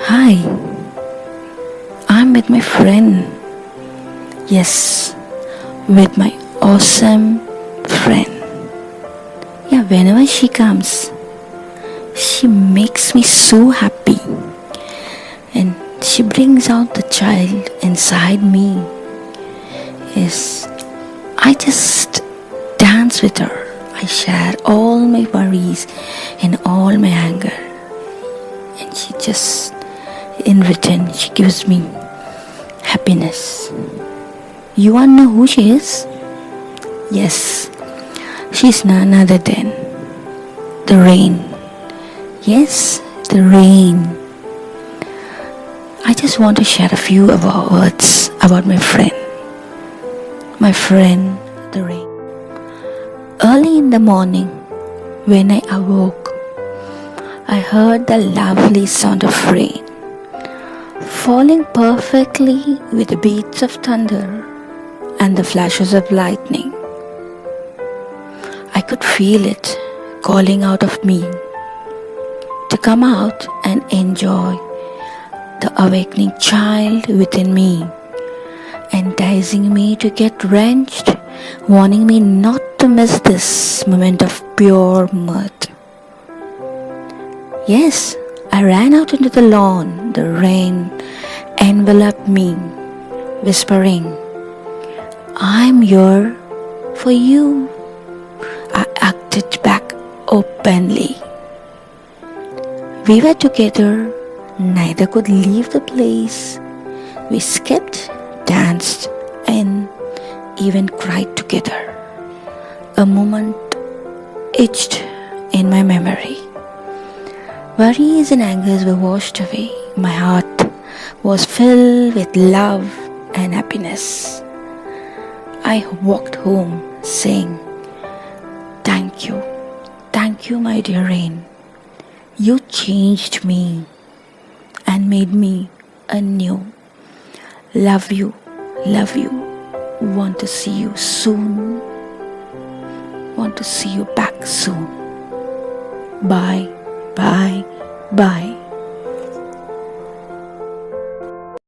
Hi, I'm with my friend. Yes, with my awesome friend. Yeah, whenever she comes, she makes me so happy and she brings out the child inside me. Yes, I just dance with her. I share all my worries and all my anger, and she just in return she gives me happiness. You wanna know who she is? Yes, she's none other than the rain. Yes, the rain. I just want to share a few words about my friend. My friend, the rain. Early in the morning, when I awoke, I heard the lovely sound of rain falling perfectly with the beats of thunder and the flashes of lightning. I could feel it calling out of me to come out and enjoy the awakening child within me, enticing me to get drenched, warning me not to miss this moment of pure mirth. Yes, I ran out into the lawn. The rain enveloped me, whispering, I'm here for you. I acted back openly. We were together, neither could leave the place. We skipped, danced, and even cried together. A moment etched in my memory. Worries and angers were washed away. My heart was filled with love and happiness. I walked home saying, thank you, my dear rain. You changed me and made me anew. Love you, want to see you soon, want to see you back soon. Bye, bye, bye.